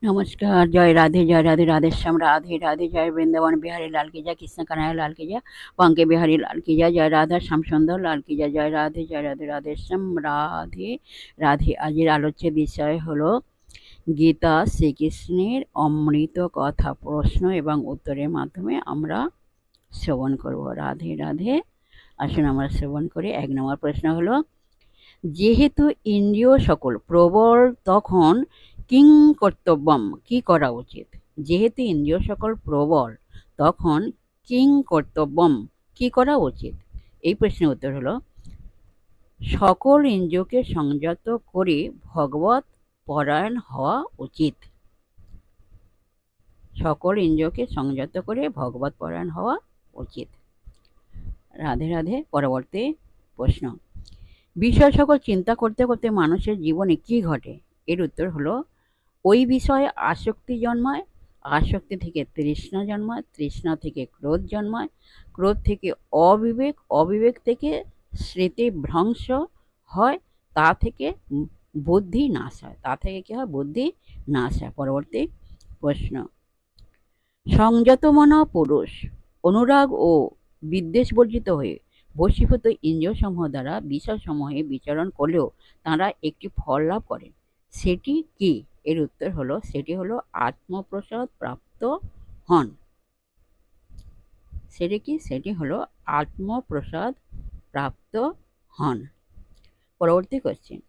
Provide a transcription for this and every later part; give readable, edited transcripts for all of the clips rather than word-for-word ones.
नमस्कार। जय राधे जय राधे। राधे श्याम राधे राधे। जय वृंदावन बिहारी लाल की जय। कृष्ण कन्हैया लाल की जय। बांके बिहारी लाल की जय। जय राधा श्याम सुंदर लाल की जय। जय राधे जय राधे। राधे श्याम राधे রাধে। আজের আলোচ্য বিষয় হলো গীতা শ্রীকৃষ্ণের অমৃত কথা প্রশ্ন এবং উত্তরের মাধ্যমে আমরা শ্রবণ করব। রাধে রাধে। আসুন আমরা শ্রবণ করি। 1 নম্বর প্রশ্ন হলো, যেহেতু ইন্দ্রিয় সকল প্রবল তখন কিং কর্তব্যম কি করা উচিত? যেহেতু ইন্দ্রিয় সকল প্রবল তখন কিং কর্তব্যম কি করা উচিত? এই প্রশ্নের উত্তর হলো, সকল ইন্দ্রিয়কে সংযত করে ভগবত পরায়ণ হওয়া উচিত। সকল ইন্দ্রিয়কে সংযত করে ভগবত পরায়ণ হওয়া উচিত। রাধে রাধে। পরবর্তী প্রশ্ন, বিষয় সকল চিন্তা করতে করতে মানুষের জীবনে কি ঘটে? এর উত্তর হলো, ওই বিষয়ে আসক্তি জন্মায়, আসক্তি থেকে তৃষ্ণা জন্মায়, তৃষ্ণা থেকে ক্রোধ জন্মায়, ক্রোধ থেকে অবিবেক, অবিবেক থেকে স্মৃতি ভ্রংশ হয়, তা থেকে বুদ্ধি নাশ হয়। তা থেকে কি হয়? বুদ্ধি নাশ হয়। পরবর্তী প্রশ্ন, সংযত মনা পুরুষ অনুরাগ ও বিদ্বেষ বর্জিত হয়ে বশীভূত ইন্দ্রিয়সমূহ দ্বারা বিষয়সমূহে বিচরণ করলেও তারা একটি ফল লাভ করেন, সেটি কি? এর উত্তর হলো, সেটি হলো আত্মপ্রসাদ প্রাপ্ত হন। সেটি কি? সেটি হলো আত্মপ্রসাদ প্রাপ্ত হন। পরবর্তী কোশ্চেন,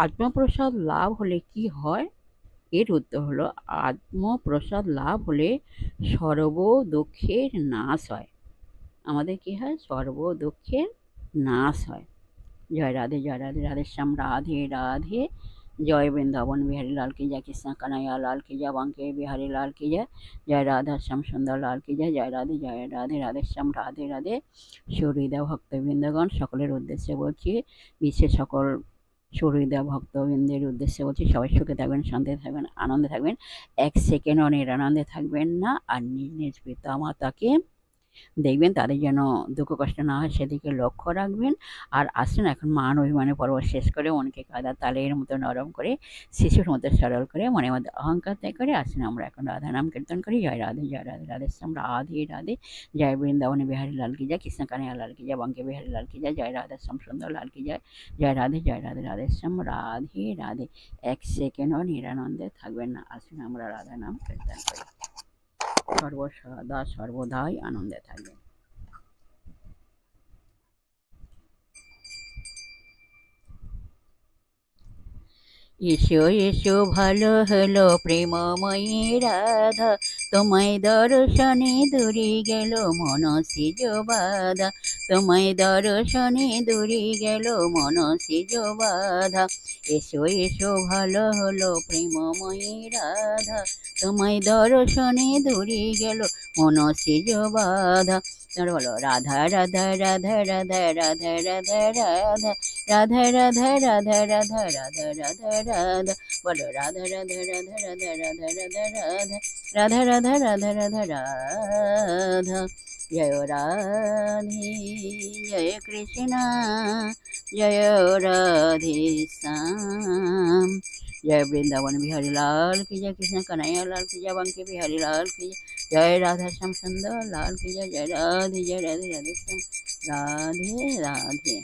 আত্মপ্রসাদ লাভ হলে কি হয়? এর উত্তর হলো, আত্মপ্রসাদ লাভ হলে সর্ব দুঃখের নাশ হয়। আমাদের কি হয়? সর্ব দুঃখের নাশ হয়। জয় রাধে জয় রাধে। রাধে শ্যাম রাধে রাধে। জয় বৃন্দাবন বিহাरी लाल की जय। कृष्ण कन्हैया लाल की जय। बांके बिहारी लाल की जय। जय राधा श्याम सुंदर लाल की जय। जय राधे जय राधे। राधे श्याम রাধে রাধে। সুহৃদয় ভক্তবৃন্দগণ, সকলের উদ্দেশ্যে বলছি, বিশ্বের সকল সুহৃদয় ভক্তবৃন্দের উদ্দেশ্যে বলছি, সবাই সুখে থাকবেন, শান্তিতে থাকবেন, আনন্দে থাকবেন, 1 সেকেন্ডও নিরানন্দে থাকবেন না। আর নিজ নিজ পিতা মাতাকে দেখবেন, তাদের যেন দুঃখ কষ্ট না হয় সেদিকে লক্ষ্য রাখবেন। আর আসুন এখন মান অভিমানের পর্ব শেষ করে মনকে কাদা তালের মতো নরম করে, শিশুর মতো সরল করে, মনের মধ্যে অহংকার ত্যাগ করে আসুন আমরা এখন রাধা নাম কীর্তন করি। জয় রাধে জয় রাধে। রাধে শ্যাম রাধে রাধে। জয় বৃন্দাবন বিহারী লাল কি জয়। কৃষ্ণ কানাইয়া লাল কি জয়। বাঙ্কে বিহারী লাল কি জয়। জয় রাধা শ্যাম সুন্দর লাল কি জয়। জয় রাধে জয় রাধে। রাধে শ্যাম রাধে রাধে। 1 সেকেন্ডও নিরানন্দে থাকবেন না। আসুন আমরা রাধা নাম কীর্তন করি। সর্বদা সর্বদাই আনন্দে থাকবেন। এসো এসো ভালো হলো প্রেমময়ী রাধা, তোমায় দর্শনে দূরে গেল মনসিজ বাধা, তোমায় দর্শনে দূরে গেল মনসিজ বাধা। এসো এসো ভালো হলো প্রেমময়ী রাধা, তোমায় দর্শনে দূরে গেল মনসিজ বাধা। তোমরা বলো, রাধা রাধা রাধা রাধা রাধা রাধা রাধা রাধা রাধা রাধা রাধা রাধা রাধা রাধা। বলো, রাধা রাধা রাধা রাধা রাধা রাধা রাধা রাধা রাধা রাধা রাধা। জয় রাধে জয় কৃষ্ণ জয় রাধে শ্যাম। जय वृंदावन बिहारी लाल की जय। कृष्ण कन्हैया लाल की जय। बांके बिहारी लाल की जय। जय राधा श्याम सुंदर लाल की जय। जय राधे जय राधे। राधे श्याम राधे राधे।